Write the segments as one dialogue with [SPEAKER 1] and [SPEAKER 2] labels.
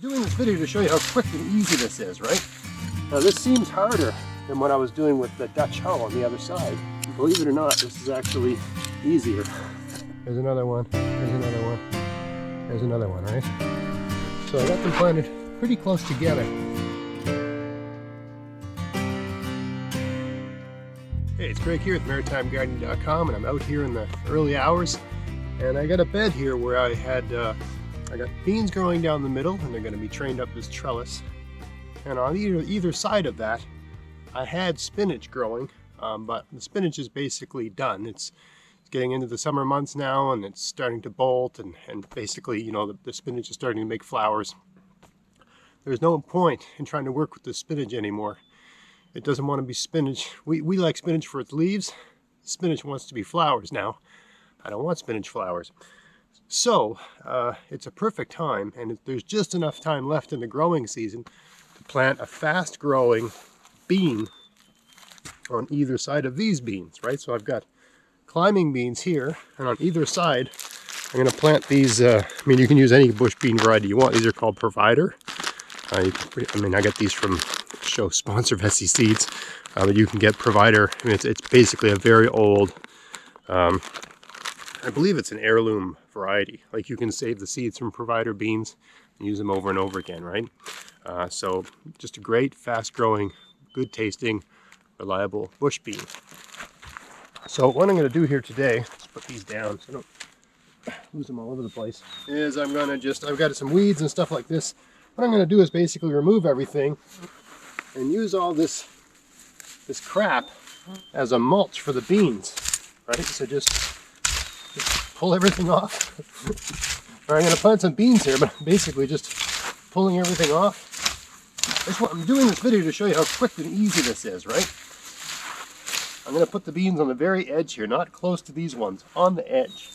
[SPEAKER 1] doing this video to show you how quick and easy this is, right? Now this seems harder than what I was doing with the Dutch hoe on the other side. Believe it or not, this is actually easier. There's another one, there's another one, there's another one, right? So I got them planted pretty close together. Hey, it's Greg here at maritimegardening.com, and I'm out here in the early hours, and I got a bed here where I got beans growing down the middle, and they're going to be trained up as trellis. And on either side of that, I had spinach growing, but the spinach is basically done. It's getting into the summer months now, and it's starting to bolt, and basically, you know, the spinach is starting to make flowers. There's no point in trying to work with the spinach anymore. It doesn't want to be spinach. We like spinach for its leaves. Spinach wants to be flowers now. I don't want spinach flowers. So it's a perfect time, and there's just enough time left in the growing season to plant a fast-growing bean on either side of these beans, right? So I've got climbing beans here, and on either side I'm going to plant these. I mean, you can use any bush bean variety you want. These are called Provider. I got these from show sponsor of SE Seeds, but you can get Provider. I mean, it's basically a very old, I believe it's an heirloom variety. Like, you can save the seeds from Provider beans and use them over and over again, right? So just a great, fast-growing, good-tasting, reliable bush bean. So what I'm going to do here today, let's put these down so I don't lose them all over the place, is I've got some weeds and stuff like this. What I'm going to do is basically remove everything and use all this crap as a mulch for the beans, right? So just pull everything off. All right, I'm going to plant some beans here, but basically just pulling everything off. I'm doing this video to show you how quick and easy this is, right? I'm going to put the beans on the very edge here, not close to these ones, on the edge.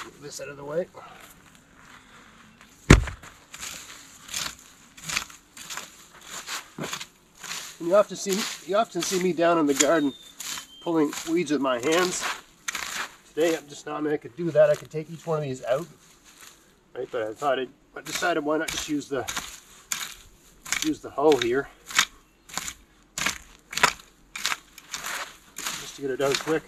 [SPEAKER 1] Move this out of the way. And you often see me down in the garden pulling weeds with my hands. Today I could do that. I could take each one of these out, right? But I decided why not just use the hoe here, just to get it done quick.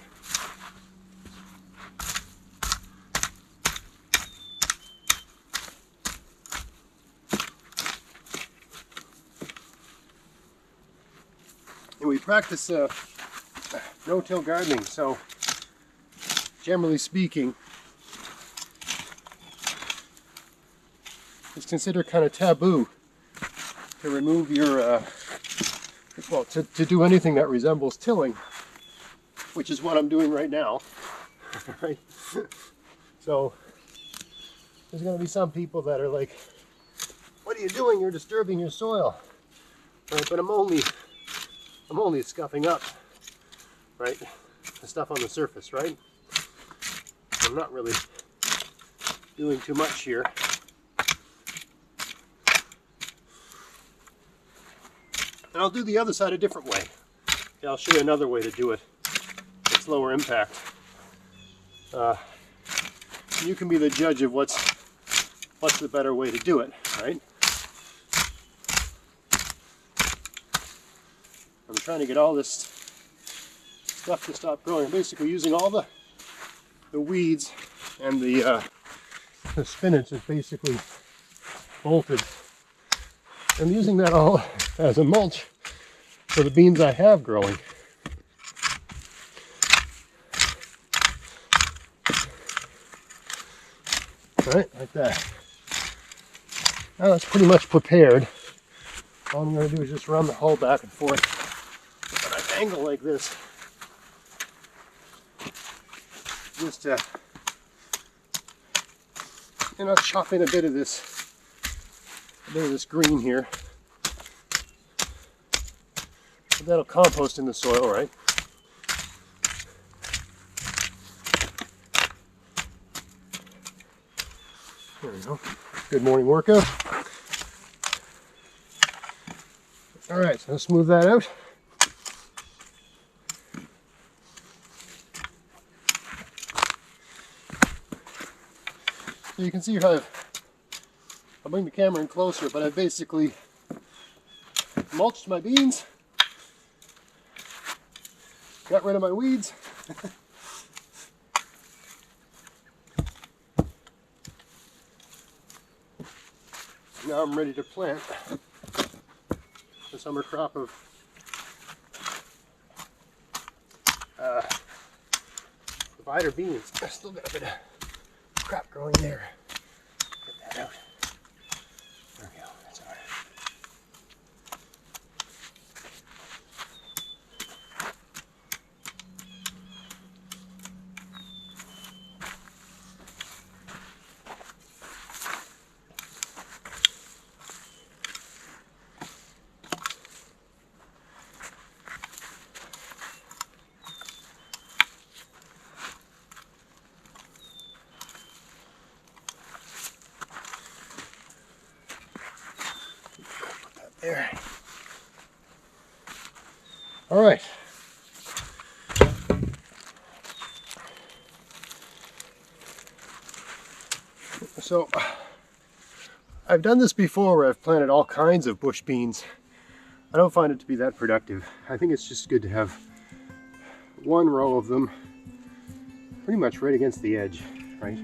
[SPEAKER 1] And we practice no-till gardening, so generally speaking, it's considered kind of taboo to remove your, to do anything that resembles tilling, which is what I'm doing right now, right? So there's going to be some people that are like, what are you doing? You're disturbing your soil. Right? But I'm only scuffing up, right, the stuff on the surface, right? I'm not really doing too much here. And I'll do the other side a different way. Okay, I'll show you another way to do it. It's lower impact. You can be the judge of what's the better way to do it, right? I'm trying to get all this stuff to stop growing. I'm basically using all the weeds, and the spinach is basically bolted. I'm using that all as a mulch for the beans I have growing. Right, like that. Now that's pretty much prepared. All I'm going to do is just run the hoe back and forth at an angle like this, just to, chop in a bit of this green here. That'll compost in the soil, right? There we go. Good morning workout. All right, so let's smooth that out. So you can see you have I'll bring the camera in closer, but I basically mulched my beans, got rid of my weeds. Now I'm ready to plant the summer crop of provider beans. I still got a bit of crap growing there. Get that out. There we go. That's all right. There. All right. So I've done this before where I've planted all kinds of bush beans. I don't find it to be that productive. I think it's just good to have one row of them pretty much right against the edge, right?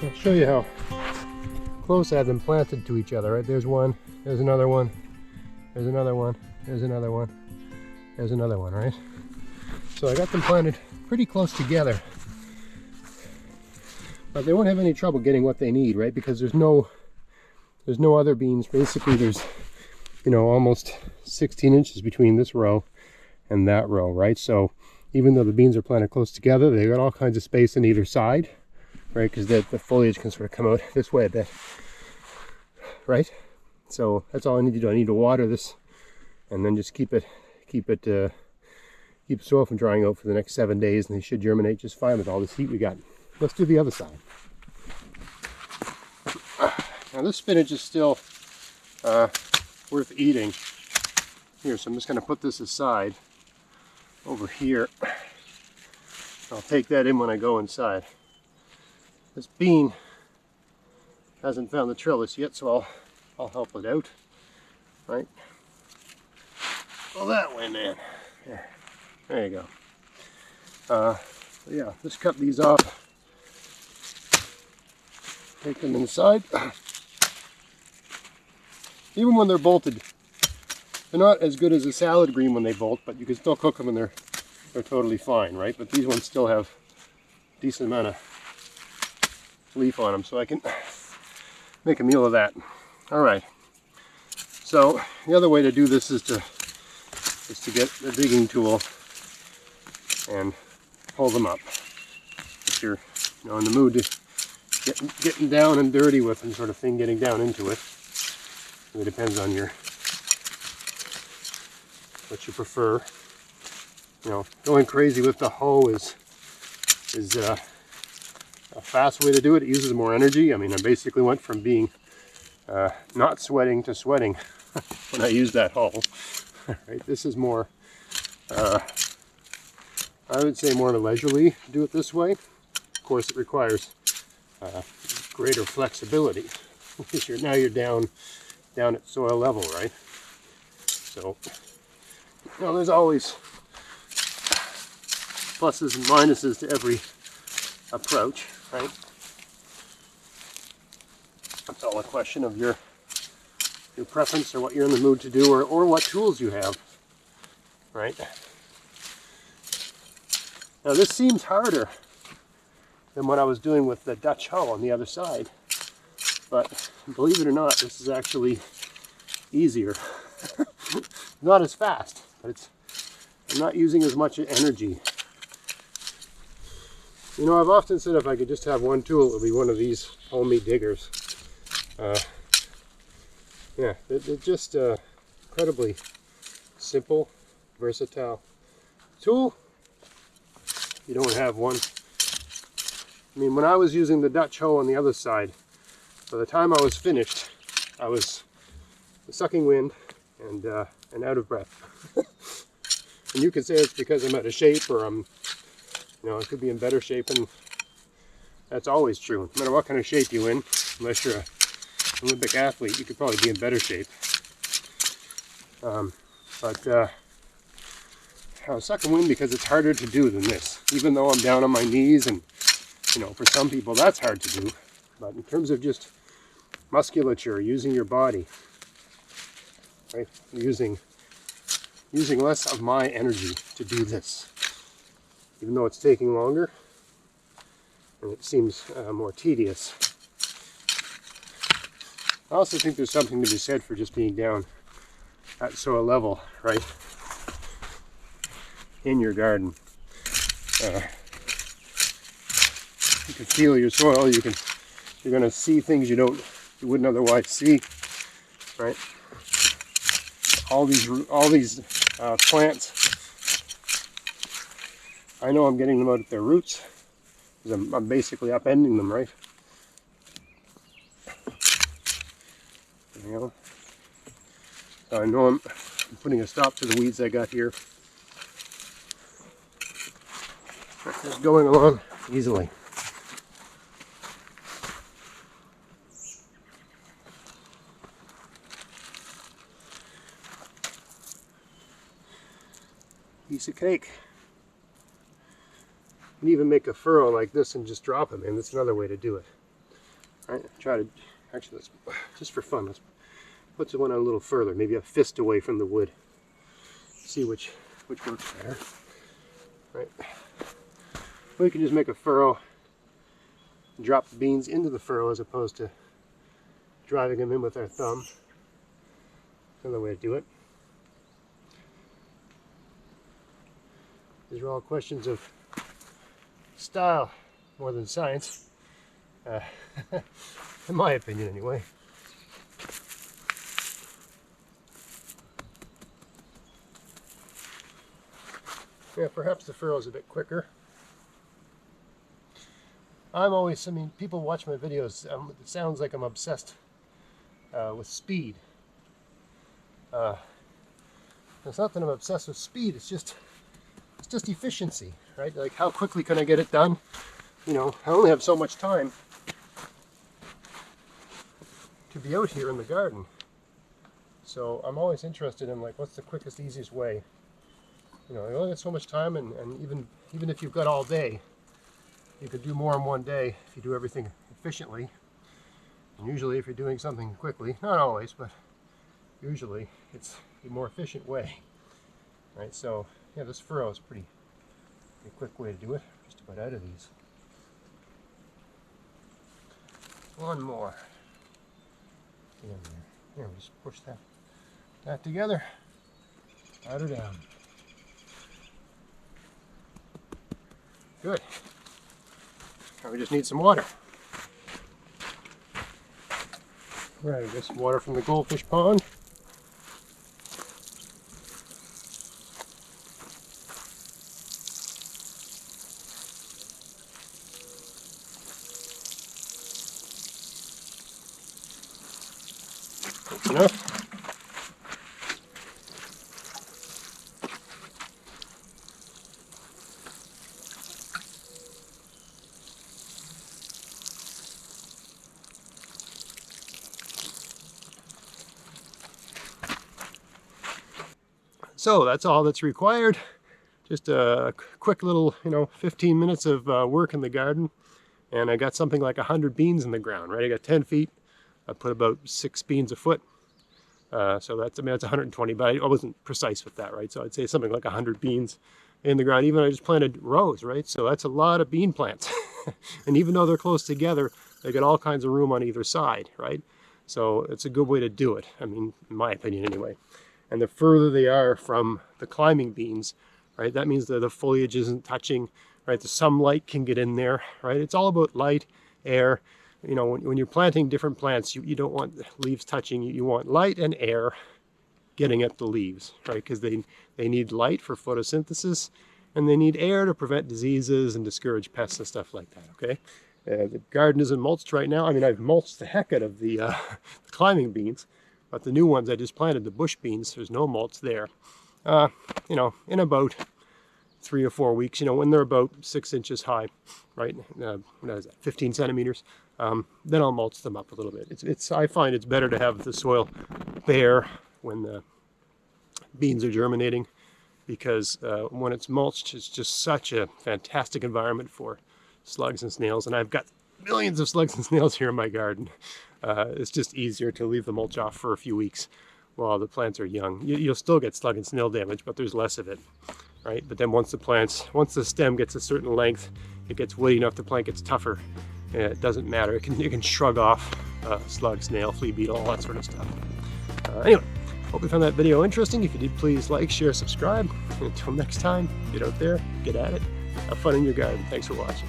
[SPEAKER 1] I'll show you how close I have them planted to each other, right? There's one, there's another one, there's another one, there's another one, there's another one, right? So I got them planted pretty close together. But they won't have any trouble getting what they need, right? Because there's no other beans. Basically there's, you know, almost 16 inches between this row and that row, right? So even though the beans are planted close together, they've got all kinds of space on either side, right? Because the foliage can sort of come out this way a bit, right? So that's all I need to do. I need to water this and then just keep the soil from drying out for the next 7 days, and they should germinate just fine with all this heat we got. Let's do the other side. Now this spinach is still worth eating. Here, so I'm just going to put this aside over here. I'll take that in when I go inside. This bean hasn't found the trellis yet, so I'll help it out. Right? Well, that went in. There you go. Yeah, just cut these off. Take them inside. Even when they're bolted, they're not as good as a salad green when they bolt, but you can still cook them and they're totally fine, right? But these ones still have a decent amount of leaf on them, so I can make a meal of that. All right. So the other way to do this is to get a digging tool and pull them up. If you're in the mood to getting down and dirty with them, sort of thing, getting down into it. It depends on what you prefer. You know, going crazy with the hoe is a fast way to do it. It uses more energy. I mean, I basically went from being not sweating to sweating when I used that hoe. Right? This is more, I would say, more leisurely to do it this way. Of course, it requires greater flexibility because now you're down at soil level, right? So, you know, there's always pluses and minuses to every approach, right? It's all a question of your preference or what you're in the mood to do, or what tools you have, right? Now this seems harder than what I was doing with the Dutch hoe on the other side, but believe it or not, this is actually easier. Not as fast, but I'm not using as much energy. You know, I've often said if I could just have one tool, it would be one of these homemade diggers. Yeah, they're just incredibly simple, versatile tool. You don't have one. I mean, when I was using the Dutch hoe on the other side, by the time I was finished, I was sucking wind and out of breath. And you could say it's because I'm out of shape, or I'm, you know, I could be in better shape, and that's always true. No matter what kind of shape you're in, unless you're an Olympic athlete, you could probably be in better shape. But I was sucking wind because it's harder to do than this. Even though I'm down on my knees, and you know, for some people that's hard to do. But in terms of just musculature, using your body, right? Using less of my energy to do this, even though it's taking longer and it seems more tedious. I also think there's something to be said for just being down at soil level, right, in your garden. You can feel your soil. You're going to see things you wouldn't otherwise see, right? All these plants, I know I'm getting them out at their roots because I'm basically upending them, right? There you go. So I know I'm putting a stop to the weeds I got here. Just going along easily. Piece of cake. You can even make a furrow like this and just drop them in. That's another way to do it. All right, try to, actually, let's, just for fun, let's put the one out a little further, maybe a fist away from the wood. See which works better. Right. Or you can just make a furrow, drop the beans into the furrow as opposed to driving them in with our thumb. Another way to do it. These are all questions of style more than science, in my opinion anyway. Yeah, perhaps the furrow is a bit quicker. I mean, people watch my videos, it sounds like I'm obsessed with speed. It's not that I'm obsessed with speed, it's just efficiency, right? Like, how quickly can I get it done? You know, I only have so much time to be out here in the garden. So I'm always interested in, like, what's the quickest, easiest way? You know, you only have so much time, and even if you've got all day, you could do more in one day if you do everything efficiently. And usually if you're doing something quickly, not always, but usually it's a more efficient way. Right, so yeah, this furrow is a pretty quick way to do it. Just about out of these. One more. Get in there. Here, we just push that together. Out or down. Good. Now we just need some water. Right, I get some water from the goldfish pond. Enough? So that's all that's required. Just a quick little, 15 minutes of work in the garden. And I got something like 100 beans in the ground, right? I got 10 feet. I put about 6 beans a foot. So that's 120, but I wasn't precise with that, right? So I'd say something like 100 beans in the ground. Even I just planted rows, right? So that's a lot of bean plants. And even though they're close together, they got all kinds of room on either side, right? So it's a good way to do it. I mean, in my opinion anyway. And the further they are from the climbing beans, right, that means that the foliage isn't touching, right? The some light can get in there, right? It's all about light, air. When you're planting different plants, you don't want leaves touching. You want light and air getting at the leaves, right? Because they need light for photosynthesis, and they need air to prevent diseases and discourage pests and stuff like that, okay? The garden isn't mulched right now. I mean, I've mulched the heck out of the climbing beans, but the new ones I just planted, the bush beans, there's no mulch there. In about 3 or 4 weeks, when they're about 6 inches high, right? What is that, 15 centimeters? Then I'll mulch them up a little bit. I find it's better to have the soil bare when the beans are germinating, because when it's mulched, it's just such a fantastic environment for slugs and snails. And I've got millions of slugs and snails here in my garden. It's just easier to leave the mulch off for a few weeks while the plants are young. You'll still get slug and snail damage, but there's less of it, right? But then once the stem gets a certain length, it gets woody enough, the plant gets tougher. It doesn't matter. It can shrug off slug, snail, flea beetle, all that sort of stuff. Anyway, hope you found that video interesting. If you did, please like, share, subscribe. And until next time, get out there, get at it, have fun in your garden. Thanks for watching.